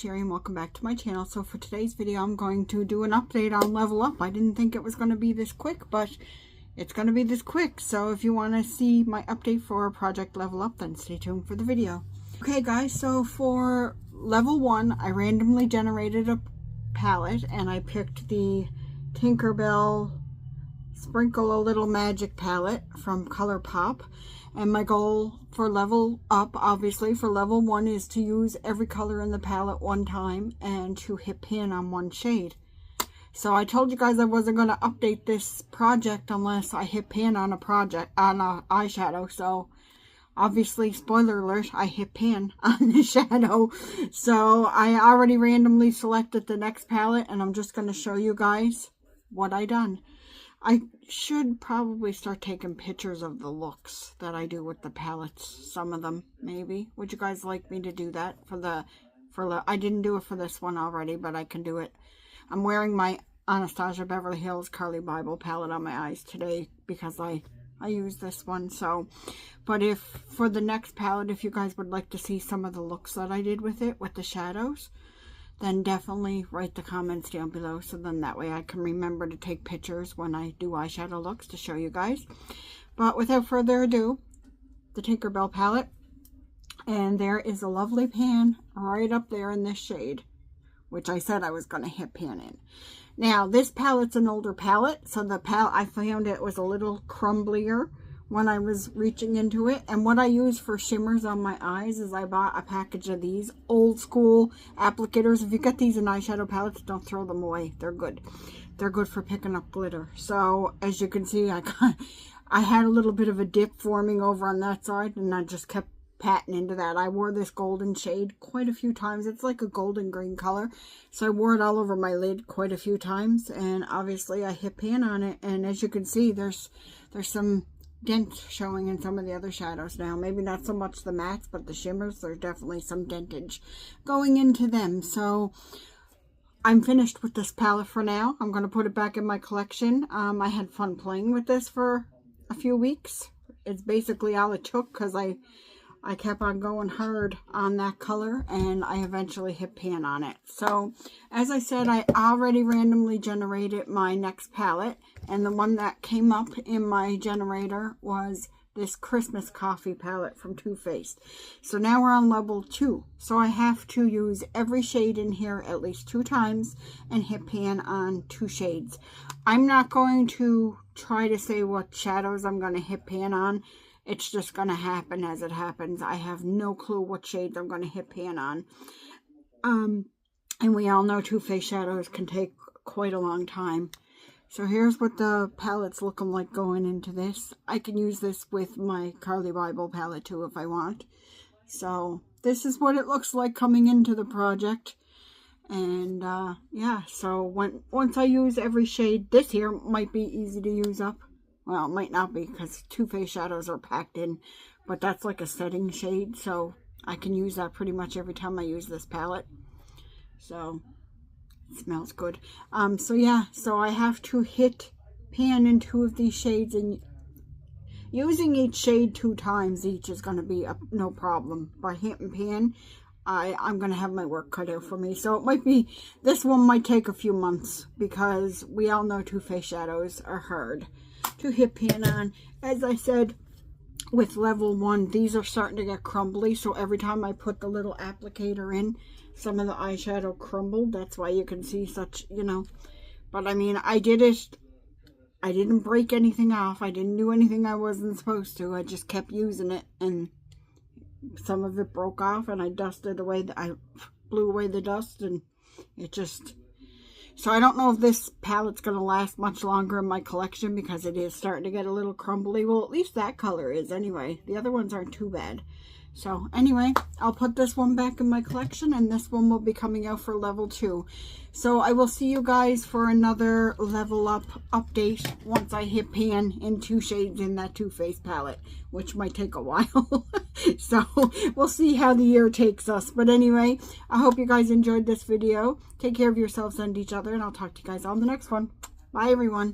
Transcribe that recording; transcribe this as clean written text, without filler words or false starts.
SimplySherry and welcome back to my channel. So for today's video, I'm going to do an update on Level Up. I didn't think it was going to be this quick, but it's going to be this quick. So if you want to see my update for Project Level Up, then stay tuned for the video. Okay guys, so for Level 1, I randomly generated a palette and I picked the Tinkerbell Sprinkle a Little Magic palette from ColourPop. And my goal for Level Up, obviously, for Level 1 is to use every color in the palette one time and to hit pan on one shade. So I told you guys I wasn't going to update this project unless I hit pan on a eyeshadow. So obviously, spoiler alert, I hit pan on the shadow. So I already randomly selected the next palette and I'm just going to show you guys what I done. I should probably start taking pictures of the looks that I do with the palettes. Some of them, maybe. Would you guys like me to do that I didn't do it for this one already, but I can do it. I'm wearing my Anastasia Beverly Hills Carly Bible palette on my eyes today because I use this one. So, but if for the next palette, if you guys would like to see some of the looks that I did with it, with the shadows, then definitely write the comments down below, so then that way I can remember to take pictures when I do eyeshadow looks to show you guys. But without further ado, the Tinkerbell palette, and there is a lovely pan right up there in this shade, which I said I was going to hit pan in. Now this palette's an older palette, so the palette, I found it was a little crumblier when I was reaching into it. And what I use for shimmers on my eyes is I bought a package of these old school applicators. If you get these in eyeshadow palettes, don't throw them away. They're good. They're good for picking up glitter. So as you can see, I had a little bit of a dip forming over on that side, and I just kept patting into that. I wore this golden shade quite a few times. It's like a golden green color, so I wore it all over my lid quite a few times, and obviously I hit pan on it. And as you can see, there's some dent showing in some of the other shadows now. Maybe not so much the mattes, but the shimmers, there's definitely some dentage going into them. So I'm finished with this palette for now. I'm going to put it back in my collection. I had fun playing with this for a few weeks. It's basically all it took because I kept on going hard on that color and I eventually hit pan on it. So as I said, I already randomly generated my next palette, and the one that came up in my generator was this Christmas Coffee palette from Too Faced. So now we're on level 2. So I have to use every shade in here at least 2 times and hit pan on 2 shades. I'm not going to try to say what shadows I'm going to hit pan on. It's just going to happen as it happens. I have no clue what shades I'm going to hit pan on. And we all know Too Faced shadows can take quite a long time. So here's what the palette's looking like going into this. I can use this with my Carly Bible palette too if I want. So this is what it looks like coming into the project. And yeah, so once I use every shade, this here might be easy to use up. Well, it might not be because Too Faced shadows are packed in, but that's like a setting shade, so I can use that pretty much every time I use this palette. So it smells good. So yeah, so I have to hit pan in 2 of these shades, and using each shade 2 times each is going to be no problem. By hitting pan, I'm going to have my work cut out for me. So it might be, this one might take a few months because we all know Too Faced shadows are hard to hit pan on. As I said, with level 1, these are starting to get crumbly, so every time I put the little applicator in, some of the eyeshadow crumbled. That's why you can see such, you know, but I mean, I didn't break anything off. I didn't do anything I wasn't supposed to. I just kept using it, and some of it broke off, and I dusted away, I blew away the dust, and it just... So I don't know if this palette's going to last much longer in my collection because it is starting to get a little crumbly. Well, at least that color is anyway. The other ones aren't too bad. So anyway, I'll put this one back in my collection, and this one will be coming out for level 2. So I will see you guys for another Level Up update once I hit pan in 2 shades in that Too Faced palette, which might take a while. So we'll see how the year takes us. But anyway, I hope you guys enjoyed this video. Take care of yourselves and each other, and I'll talk to you guys on the next one. Bye everyone.